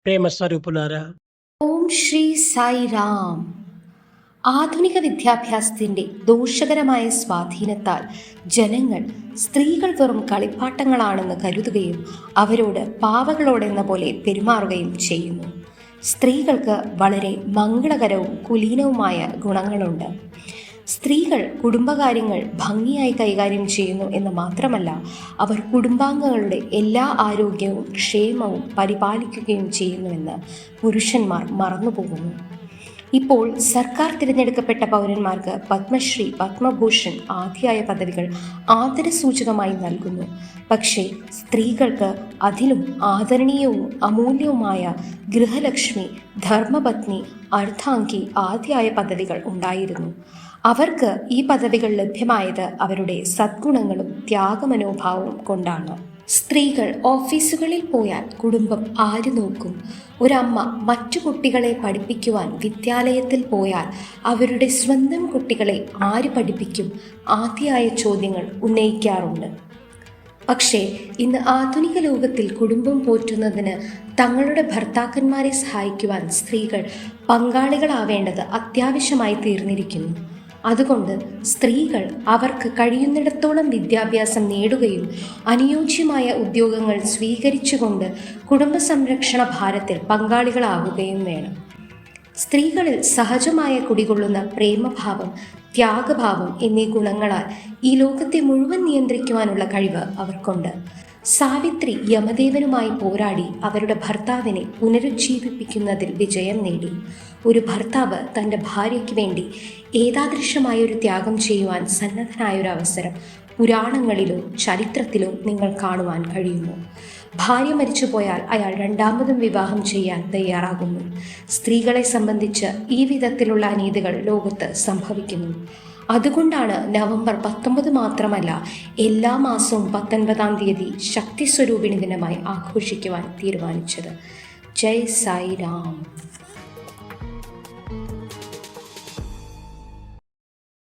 ప్రేమ స్వరూపులారా, ഓം ശ്രീ സായി രാം. ആധുനിക വിദ്യാഭ്യാസത്തിന്റെ ദോഷകരമായ സ്വാധീനത്താൽ ജനങ്ങൾ സ്ത്രീകൾ വെറും കളിപ്പാട്ടങ്ങളാണെന്ന് കരുതുകയും അവരോട് പാവകളോടെന്ന പോലെ പെരുമാറുകയും ചെയ്യുന്നു. സ്ത്രീകൾക്ക് വളരെ മംഗളകരവും കുലീനവുമായ ഗുണങ്ങളുണ്ട്. സ്ത്രീകൾ കുടുംബകാര്യങ്ങൾ ഭംഗിയായി കൈകാര്യം ചെയ്യുന്നു എന്ന് മാത്രമല്ല, അവർ കുടുംബാംഗങ്ങളുടെ എല്ലാ ആരോഗ്യവും ക്ഷേമവും പരിപാലിക്കുകയും ചെയ്യുന്നുവെന്ന് പുരുഷന്മാർ മറന്നുപോകുന്നു. ഇപ്പോൾ സർക്കാർ തിരഞ്ഞെടുക്കപ്പെട്ട പൗരന്മാർക്ക് പത്മശ്രീ, പത്മഭൂഷൺ ആദിയായ പദവികൾ ആദരസൂചകമായി നൽകുന്നു. പക്ഷേ സ്ത്രീകൾക്ക് അതിലും ആദരണീയവും അമൂല്യവുമായ ഗൃഹലക്ഷ്മി, ധർമ്മപത്നി, അർദ്ധാംഗി ആദിയായ പദവികൾ ഉണ്ടായിരുന്നു. അവർക്ക് ഈ പദവികൾ ലഭ്യമായത് അവരുടെ സദ്ഗുണങ്ങളും ത്യാഗമനോഭാവവും കൊണ്ടാണ്. സ്ത്രീകൾ ഓഫീസുകളിൽ പോയാൽ കുടുംബം ആര് നോക്കും? ഒരമ്മ മറ്റു കുട്ടികളെ പഠിപ്പിക്കുവാൻ വിദ്യാലയത്തിൽ പോയാൽ അവരുടെ സ്വന്തം കുട്ടികളെ ആര് പഠിപ്പിക്കും? ആദ്യമായ ചോദ്യങ്ങൾ ഉന്നയിക്കാറുണ്ട്. പക്ഷേ ഇന്ന് ആധുനിക ലോകത്തിൽ കുടുംബം പോറ്റുന്നതിന് തങ്ങളുടെ ഭർത്താക്കന്മാരെ സഹായിക്കുവാൻ സ്ത്രീകൾ പങ്കാളികളാവേണ്ടത് അത്യാവശ്യമായി തീർന്നിരിക്കുന്നു. അതുകൊണ്ട് സ്ത്രീകൾ അവർക്ക് കഴിയുന്നിടത്തോളം വിദ്യാഭ്യാസം നേടുകയും അനുയോജ്യമായ ഉദ്യോഗങ്ങൾ സ്വീകരിച്ചുകൊണ്ട് കുടുംബ സംരക്ഷണ ഭാരത്തിൽ പങ്കാളികളാവുകയും വേണം. സ്ത്രീകളിൽ സഹജമായ കുടികൊള്ളുന്ന പ്രേമഭാവം, ത്യാഗഭാവം എന്നീ ഗുണങ്ങളാൽ ഈ ലോകത്തെ മുഴുവൻ നിയന്ത്രിക്കുവാനുള്ള കഴിവ് അവർക്കുണ്ട്. സാവിത്രി യമദേവനുമായി പോരാടി അവരുടെ ഭർത്താവിനെ പുനരുജ്ജീവിപ്പിക്കുന്നതിൽ വിജയം നേടി. ഒരു ഭർത്താവ് തൻ്റെ ഭാര്യയ്ക്ക് വേണ്ടി ഏതാദൃശമായൊരു ത്യാഗം ചെയ്യുവാൻ സന്നദ്ധനായൊരു അവസരം പുരാണങ്ങളിലോ ചരിത്രത്തിലോ നിങ്ങൾ കാണുവാൻ കഴിയുമോ? ഭാര്യ മരിച്ചുപോയാൽ അയാൾ രണ്ടാമതും വിവാഹം ചെയ്യാൻ തയ്യാറാകുന്നു. സ്ത്രീകളെ സംബന്ധിച്ച് ഈ വിധത്തിലുള്ള അനീതികൾ ലോകത്ത് സംഭവിക്കുന്നു. അതുകൊണ്ടാണ് നവംബർ 19 മാത്രമല്ല, എല്ലാ മാസവും 19-ാം തീയതി ശക്തി സ്വരൂപിണി ദിനമായി ആഘോഷിക്കുവാൻ തീരുമാനിച്ചത്. ജയ് സായി രാം.